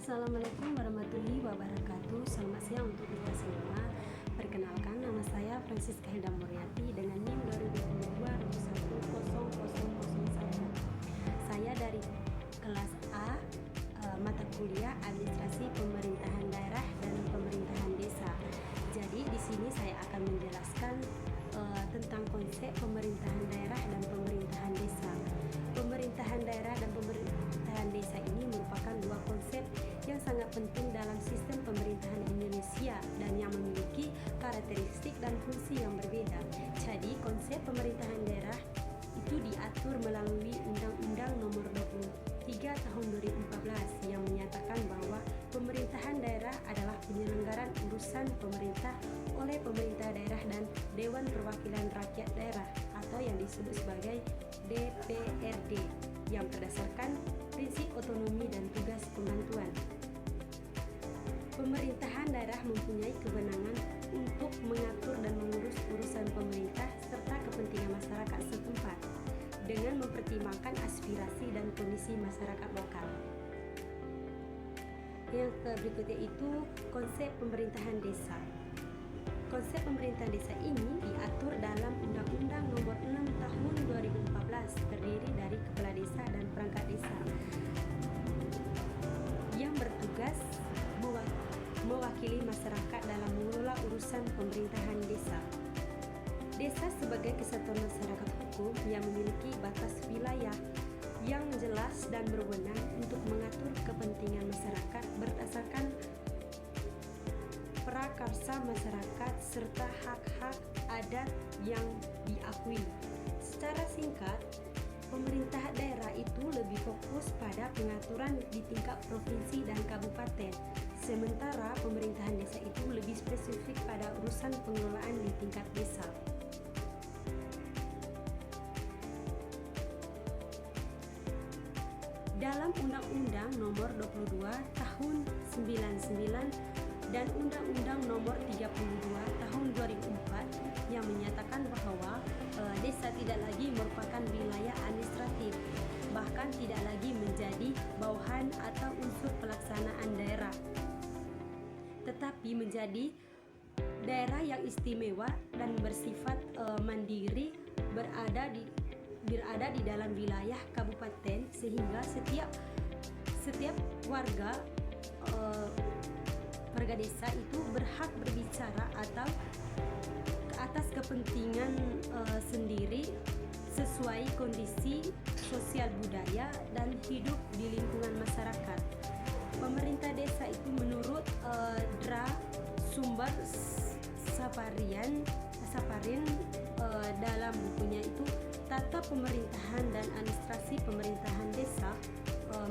Assalamualaikum warahmatullahi wabarakatuh. Selamat siang untuk kita semua. Perkenalkan, nama saya Francisca Hilda Muriati dengan NIM 2022-210001. Saya dari kelas A, mata kuliah Administrasi Pemerintahan Daerah dan Pemerintahan Desa. Jadi di sini saya akan menjelaskan tentang konsep pemerintahan daerah dan pemerintahan desa. Pemerintahan daerah dan pemerintahan desa ini merupakan dua konsep yang sangat penting dalam sistem pemerintahan Indonesia dan yang memiliki karakteristik dan fungsi yang berbeda. Jadi konsep pemerintahan daerah itu diatur melalui Undang-Undang Nomor 23 Tahun 2014 yang menyatakan bahwa pemerintahan daerah adalah penyelenggaraan urusan pemerintah oleh pemerintah daerah dan Dewan Perwakilan Rakyat Daerah atau yang disebut sebagai DPRD yang berdasarkan prinsip otonomi dan tugas pembantuan. Pemerintahan daerah mempunyai kewenangan untuk mengatur dan mengurus urusan pemerintah serta kepentingan masyarakat setempat dengan mempertimbangkan aspirasi dan kondisi masyarakat lokal. Yang berikutnya itu konsep pemerintahan desa. Konsep pemerintahan desa ini diatur dalam Undang-Undang Nomor 6 Tahun 2014 terdiri dari kepala desa dan perangkat desa yang bertugas mewakili masyarakat dalam mengelola urusan pemerintahan desa. Desa sebagai kesatuan masyarakat hukum yang memiliki batas wilayah yang jelas dan berwenang untuk mengatur kepentingan masyarakat berdasarkan prakarsa masyarakat serta hak-hak adat yang diakui. Secara singkat, pemerintah daerah itu lebih fokus pada pengaturan di tingkat provinsi dan kabupaten, sementara pemerintahan desa itu lebih spesifik pada urusan pengelolaan di tingkat desa. Dalam Undang-Undang Nomor 22 Tahun 99 dan Undang-Undang Nomor 32 Tahun 2004 yang menyatakan bahwa desa tidak lagi merupakan wilayah administratif, bahkan tidak lagi menjadi bawahan atau unsur pelaksanaan daerah, tetapi menjadi daerah yang istimewa dan bersifat mandiri berada di dalam wilayah kabupaten sehingga setiap warga desa itu berhak berbicara atau ke atas kepentingan sendiri sesuai kondisi sosial budaya dan hidup di lingkungan masyarakat. Pemerintah desa itu menurut Dra. Sumber Saparin dalam bukunya itu Tata Pemerintahan dan Administrasi Pemerintahan Desa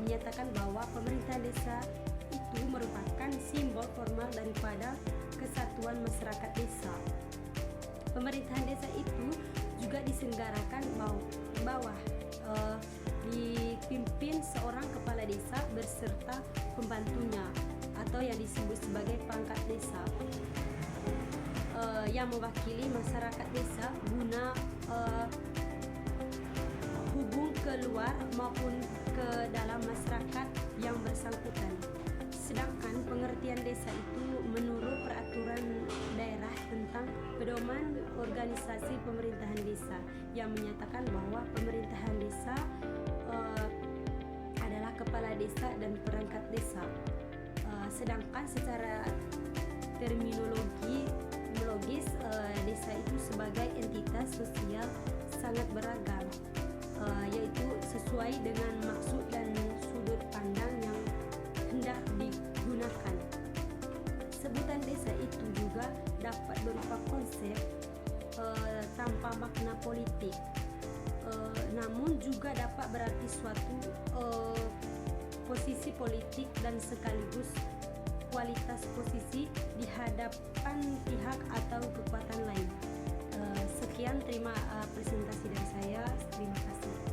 menyatakan bahwa pemerintahan desa itu merupakan simbol formal daripada kesatuan masyarakat desa. Pemerintahan desa itu juga diselenggarakan dipimpin seorang kepala desa beserta pembantunya atau yang disebut sebagai perangkat desa yang mewakili masyarakat desa guna hubung keluar maupun ke dalam masyarakat yang bersangkutan. Sedangkan pengertian desa itu menurut peraturan daerah tentang pedoman organisasi pemerintahan desa yang menyatakan bahwa pemerintahan desa adalah kepala desa dan perangkat desa. Sedangkan secara terminologis desa itu sebagai entitas sosial sangat beragam, yaitu sesuai dengan maksud dan sudut pandang yang hendak digunakan. Sebutan desa itu juga dapat berupa konsep tanpa makna politik, namun juga dapat berarti suatu posisi politik dan sekaligus kualitas posisi di hadapan pihak atau kekuatan lain. Sekian, terima presentasi dari saya. Terima kasih.